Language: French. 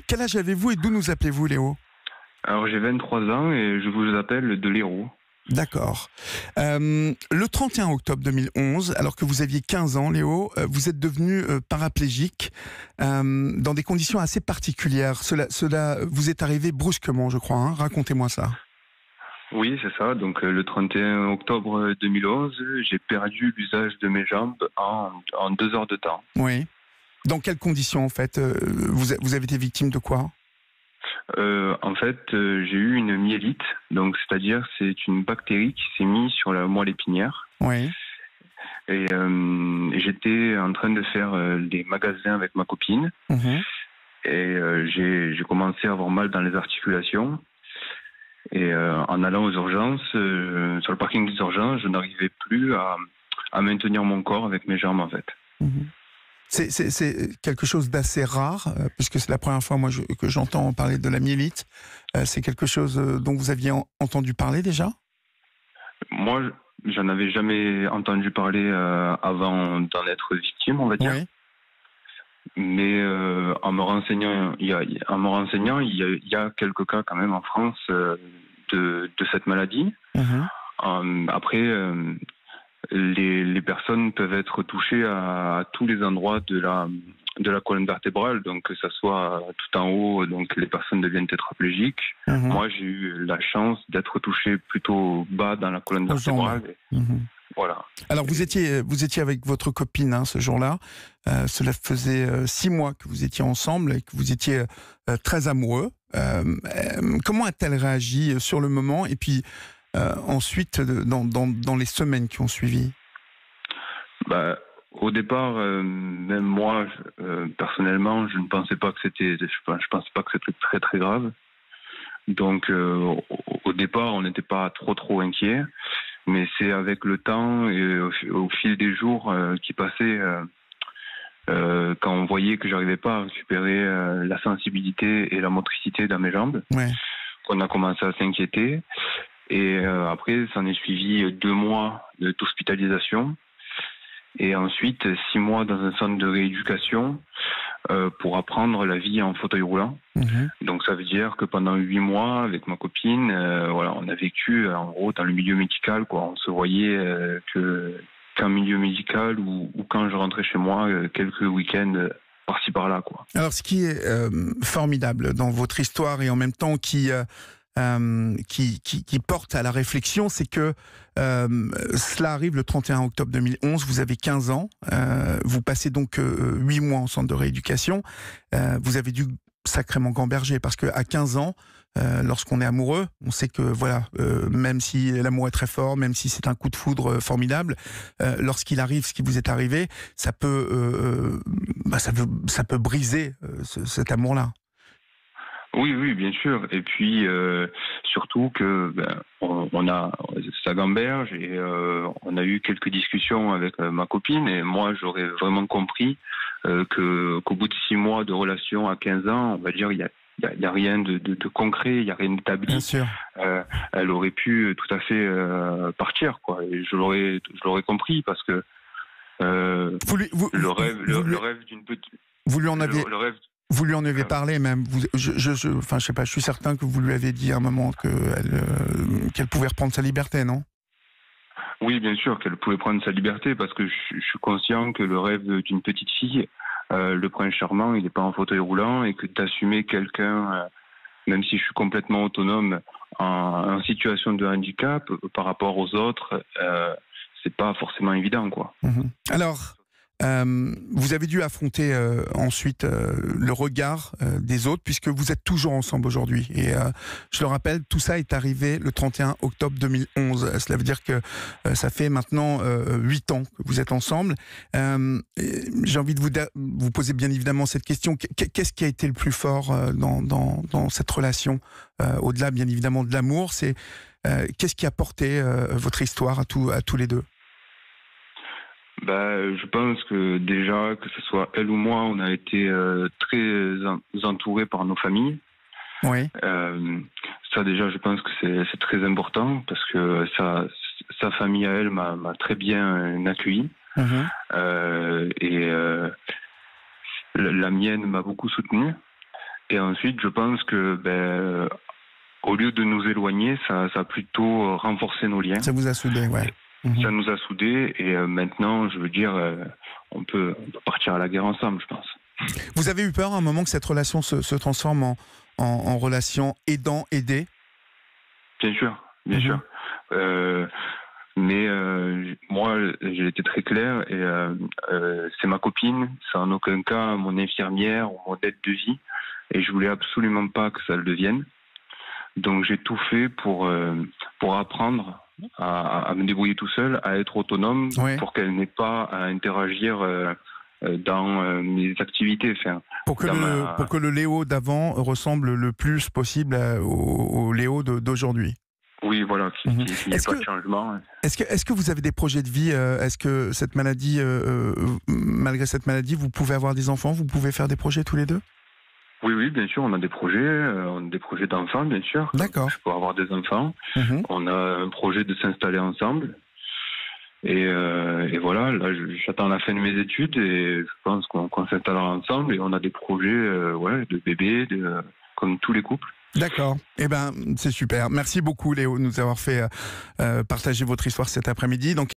Quel âge avez-vous et d'où nous appelez-vous, Léo? Alors j'ai 23 ans et je vous appelle de l'Hérault. D'accord. Le 31 octobre 2011, alors que vous aviez 15 ans, Léo, vous êtes devenu paraplégique dans des conditions assez particulières. Cela vous est arrivé brusquement, je crois. Hein. Racontez-moi ça. Oui, c'est ça. Donc le 31 octobre 2011, j'ai perdu l'usage de mes jambes en 2 heures de temps. Oui. Dans quelles conditions, en fait vous avez été victime de quoi? En fait, j'ai eu une myélite, donc c'est-à-dire c'est une bactérie qui s'est mise sur la moelle épinière. Oui. Et j'étais en train de faire des magasins avec ma copine. Mhm. Et j'ai commencé à avoir mal dans les articulations. Et en allant aux urgences, sur le parking des urgences, je n'arrivais plus à maintenir mon corps avec mes jambes en fait. Mhm. C'est quelque chose d'assez rare, puisque c'est la première fois que j'entends parler de la myélite. C'est quelque chose dont vous aviez entendu parler déjà? Moi, j'en avais jamais entendu parler avant d'en être victime, on va dire. Oui. Mais en me renseignant, il y a quelques cas quand même en France de cette maladie. Mhm. Après, les personnes peuvent être touchées à tous les endroits de la colonne vertébrale, donc que ça soit tout en haut, donc les personnes deviennent tétraplégiques. Mhm. Moi, j'ai eu la chance d'être touché plutôt bas dans la colonne Aux jambes. vertébrale. Mhm. Voilà. Alors vous étiez avec votre copine hein, ce jour-là. Cela faisait 6 mois que vous étiez ensemble et que vous étiez très amoureux. Comment a-t-elle réagi sur le moment et puis ensuite dans les semaines qui ont suivi? Au départ, même moi, personnellement, je ne pensais pas que je pensais pas que c'était très très grave. Donc, au départ, on n'était pas trop inquiets. Mais c'est avec le temps et au fil des jours qui passaient, quand on voyait que j'arrivais pas à récupérer la sensibilité et la motricité dans mes jambes, Ouais. qu'on a commencé à s'inquiéter. Et après, s'en est suivi 2 mois d'hospitalisation. Et ensuite, 6 mois dans un centre de rééducation pour apprendre la vie en fauteuil roulant. Mhm. Donc ça veut dire que pendant 8 mois, avec ma copine, on a vécu en gros dans le milieu médical, quoi. On se voyait qu'en milieu médical ou quand je rentrais chez moi, quelques week-ends par-ci par-là, quoi. Alors ce qui est formidable dans votre histoire et en même temps qui porte à la réflexion, c'est que cela arrive le 31 octobre 2011, vous avez 15 ans, vous passez donc 8 mois en centre de rééducation, vous avez dû sacrément gamberger, parce qu'à 15 ans, lorsqu'on est amoureux, on sait que voilà, même si l'amour est très fort, même si c'est un coup de foudre formidable, lorsqu'il arrive ce qui vous est arrivé, ça peut briser cet amour-là. Oui, bien sûr. Et puis surtout que ça gamberge et on a eu quelques discussions avec ma copine et moi j'aurais vraiment compris qu'au bout de 6 mois de relation à 15 ans, on va dire il y a rien de concret, il y a rien d'établi. Bien sûr. Elle aurait pu tout à fait partir, quoi. Et je l'aurais compris parce que le rêve d'une petite. Vous lui en avez. Le rêve. Vous lui en avez parlé même. Je sais pas. Je suis certain que vous lui avez dit à un moment qu'elle pouvait reprendre sa liberté, non? Oui, bien sûr qu'elle pouvait prendre sa liberté parce que je suis conscient que le rêve d'une petite fille, le prince charmant, il n'est pas en fauteuil roulant et que d'assumer quelqu'un, même si je suis complètement autonome en situation de handicap par rapport aux autres, c'est pas forcément évident, quoi. Mmh. Alors. Vous avez dû affronter ensuite le regard des autres, puisque vous êtes toujours ensemble aujourd'hui. Et je le rappelle, tout ça est arrivé le 31 octobre 2011. Cela veut dire que ça fait maintenant 8 ans que vous êtes ensemble. J'ai envie de vous poser bien évidemment cette question. Qu'est-ce qui a été le plus fort dans cette relation, au-delà bien évidemment de l'amour? Qu'est-ce qui a porté votre histoire à tous les deux? Je pense que déjà, que ce soit elle ou moi, on a été très entourés par nos familles. Oui. Ça déjà, je pense que c'est très important parce que sa famille à elle m'a très bien accueilli. Mmh. Et la mienne m'a beaucoup soutenu. Et ensuite, je pense que au lieu de nous éloigner, ça a plutôt renforcé nos liens. Ça vous a soudé, ouais. Ça nous a soudés et maintenant, je veux dire, on peut partir à la guerre ensemble, je pense. Vous avez eu peur à un moment que cette relation se transforme en relation aidant-aidé? Bien sûr, bien sûr. Mais moi, j'ai été très clair et c'est ma copine, c'est en aucun cas mon infirmière ou mon aide de vie. Et je voulais absolument pas que ça le devienne. Donc j'ai tout fait pour apprendre à me débrouiller tout seul, à être autonome, pour qu'elle n'ait pas à interagir dans mes activités. Enfin, pour que le Léo d'avant ressemble le plus possible au Léo d'aujourd'hui. Oui, voilà, qu'il n'y ait pas de changement. Est-ce que vous avez des projets de vie? Est-ce que cette maladie, malgré cette maladie, vous pouvez avoir des enfants? Vous pouvez faire des projets tous les deux? Oui, bien sûr, on a des projets d'enfants, bien sûr. D'accord. Je peux avoir des enfants. On a un projet de s'installer ensemble. Et voilà, là, j'attends la fin de mes études et je pense qu'on s'installera ensemble et on a des projets de bébés, comme tous les couples. D'accord. Eh ben, c'est super. Merci beaucoup, Léo, de nous avoir fait partager votre histoire cet après-midi. Donc,